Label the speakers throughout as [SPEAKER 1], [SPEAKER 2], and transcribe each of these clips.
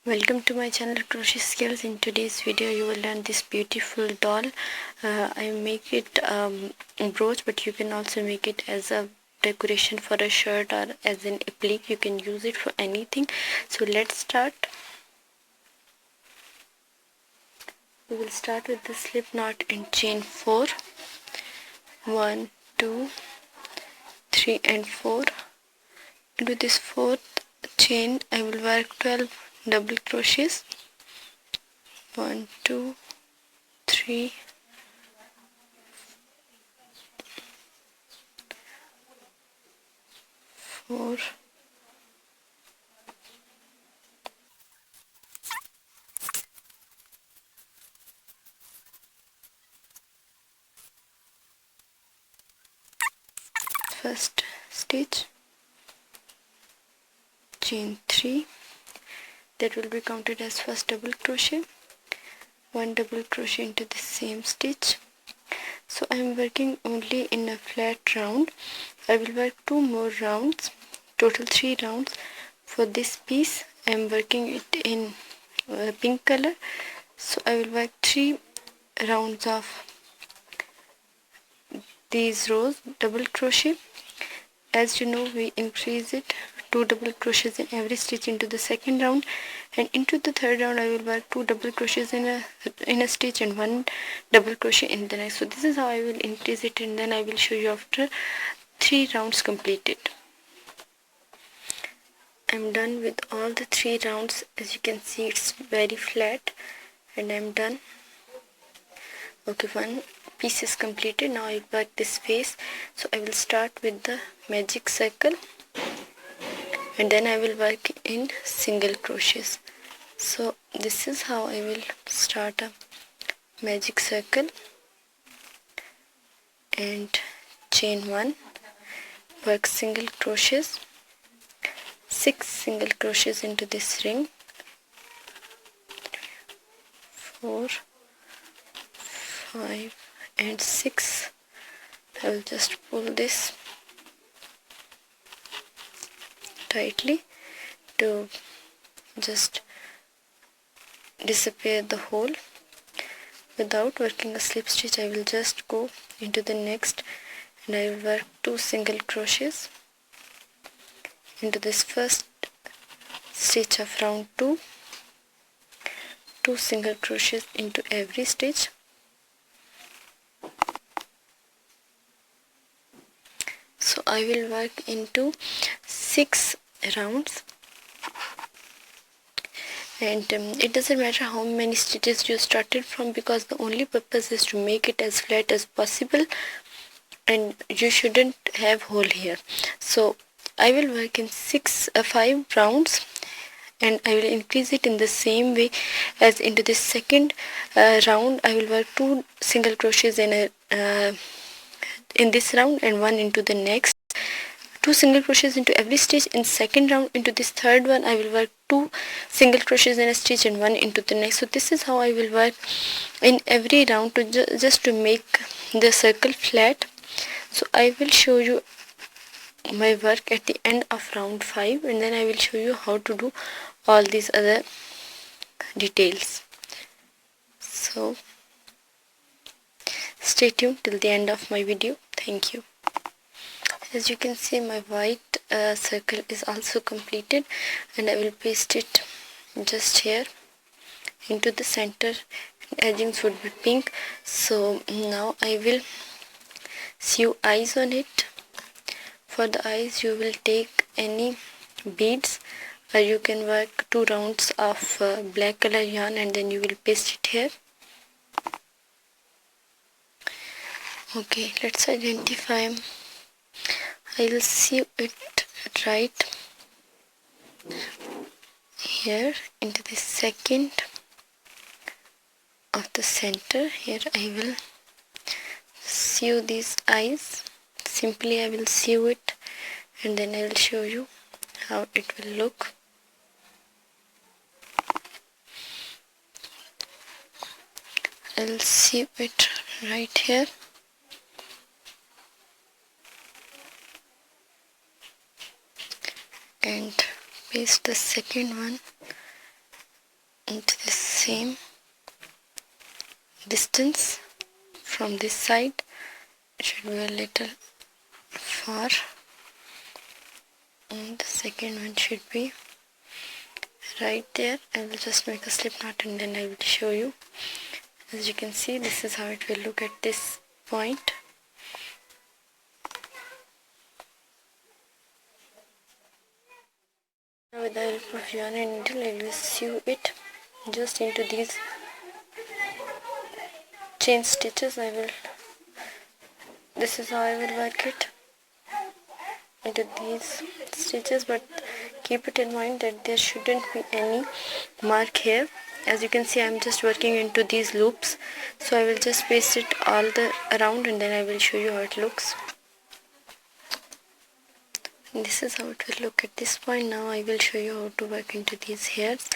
[SPEAKER 1] Welcome to my channel Crochet Skills. In today's video you will learn this beautiful doll. I make it a brooch, but you can also make it as a decoration for a shirt or as an applique. You can use it for anything. So let's start. We will start with the slip knot and chain 4. 1, 2, 3 and 4. Into this fourth chain I will work 12 double crochets. 1, 2, 3, 4, 1st stitch, chain 3, that will be counted as first double crochet, 1 double crochet into the same stitch. So I am working only in a flat round. I will work 2 more rounds, total 3 rounds. For this piece I am working it in pink color, so I will work 3 rounds of these rows double crochet. As you know, we increase it 2 double crochets in every stitch into the second round, and into the third round I will work 2 double crochets in a stitch and 1 double crochet in the next. So this is how I will increase it, and then I will show you after 3 rounds completed. I'm done with all the 3 rounds. As you can see, it's very flat and I'm done. Okay, one piece is completed. Now I work this face. So I will start with the magic circle and then I will work in single crochets. So this is how I will start a magic circle and chain 1, work single crochets, 6 single crochets into this ring, 4, 5 and 6. I will just pull this tightly to just disappear the hole. Without working a slip stitch, I will just go into the next and I will work 2 single crochets into this first stitch of round 2, 2 single crochets into every stitch. So I will work into 6 rounds, and it doesn't matter how many stitches you started from, because the only purpose is to make it as flat as possible and you shouldn't have hole here. So I will work in 5 rounds and I will increase it in the same way as into this second round. I will work 2 single crochets in this round and 1 into the next, 2 single crochets into every stitch. In second round, into this third one, I will work 2 single crochets in a stitch and 1 into the next. So this is how I will work in every round to just to make the circle flat. So I will show you my work at the end of round 5, and then I will show you how to do all these other details. So stay tuned till the end of my video. Thank you. As you can see, my white circle is also completed, and I will paste it just here into the center. Edgings would be pink. So now I will sew eyes on it. For the eyes you will take any beads, or you can work 2 rounds of black color yarn and then you will paste it here. Okay, let's identify. I will sew it right here into the second of the center. Here I will sew these eyes. Simply I will sew it and then I will show you how it will look. I will sew it right here. And paste the second one into the same distance from this side. It should be a little far, and the second one should be right there. I will just make a slip knot and then I will show you. As you can see, this is how it will look at this point. Now with the help of yarn and needle, I will sew it just into these chain stitches. This is how I will work it into these stitches, but keep it in mind that there shouldn't be any mark here. As you can see, I'm just working into these loops, so I will just paste it all around and then I will show you how it looks. This is how it will look at this point. Now I will show you how to work into these hairs.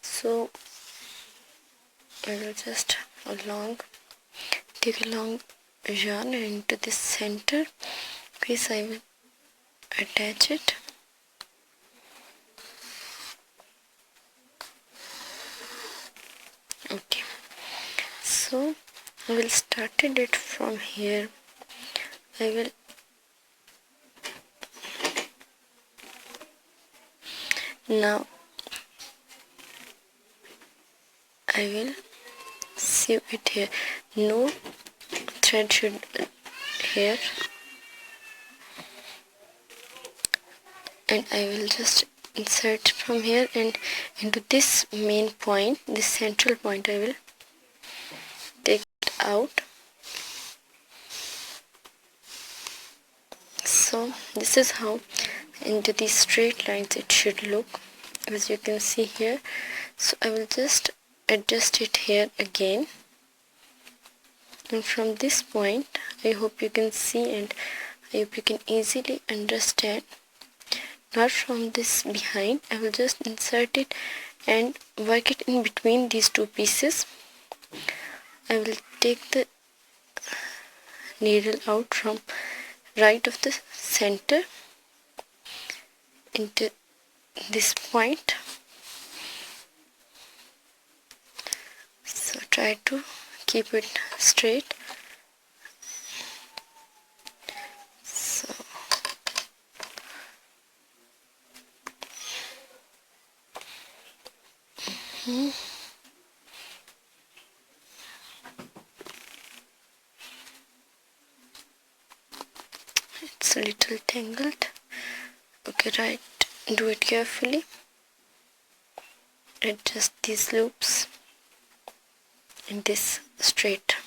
[SPEAKER 1] So I will just take a long yarn into this center piece. I will attach it. Okay, so I will start it from here. Now I will sew it here. No thread should here, and I will just insert from here and into this main point, this central point. I will take it out. So this is how into these straight lines it should look, as you can see here. So I will just adjust it here again, and from this point I hope you can see and I hope you can easily understand. Not from this behind, I will just insert it and work it in between these two pieces. I will take the needle out from right of the center into this point. So try to keep it straight. So it's a little tangled. Okay, right, do it carefully. Adjust these loops in this straight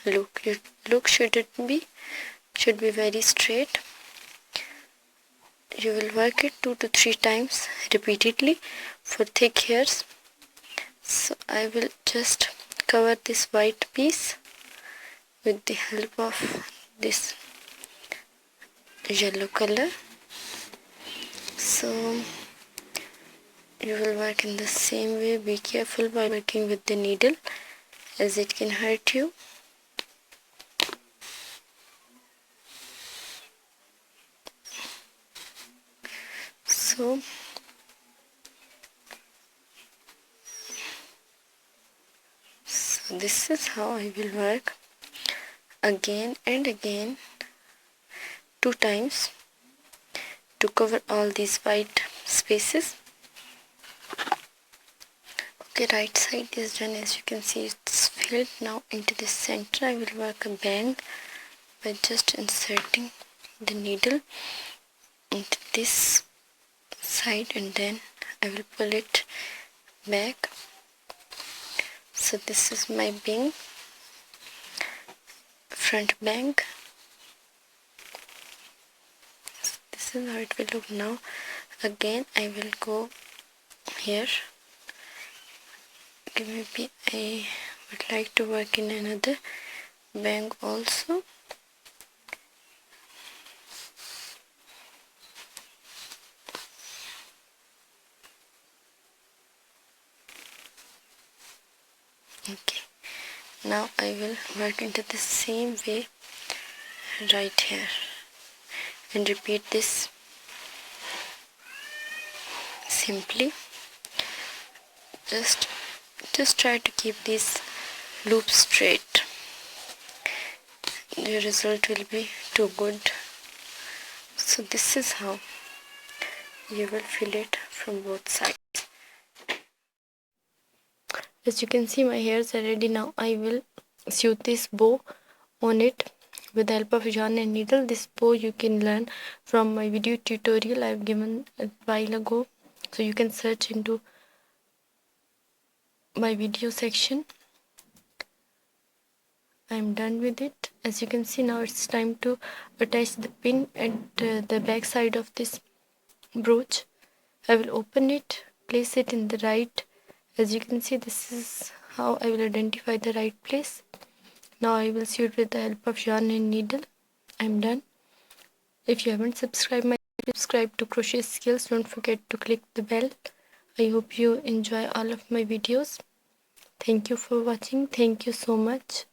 [SPEAKER 1] look. Your look should be very straight. You will work it 2 to 3 times repeatedly for thick hairs. So I will just cover this white piece with the help of this yellow color. So you will work in the same way. Be careful while working with the needle, as it can hurt you. So this is how I will work again and again 2 times to cover all these white spaces. Okay, right side is done. As you can see, it's filled. Now into the center I will work a band by just inserting the needle into this side and then I will pull it back. So this is my bang, front bang. This is how it will look now. Again I will go here. Okay, maybe I would like to work in another bang also. Okay, now I will work into the same way right here and repeat this simply just try to keep these loops straight. The result will be too good. So this is how you will fill it from both sides. As you can see, my hairs are ready now. I will sew this bow on it with the help of yarn and needle. This bow you can learn from my video tutorial I've given a while ago, so you can search into my video section. I'm done with it. As you can see, now it's time to attach the pin at the back side of this brooch. I will open it, place it in the right. As you can see, this is how I will identify the right place. Now I will sew it with the help of yarn and needle. I'm done. If you haven't subscribed to Crochet Skills, don't forget to click the bell. I hope you enjoy all of my videos. Thank you for watching. Thank you so much.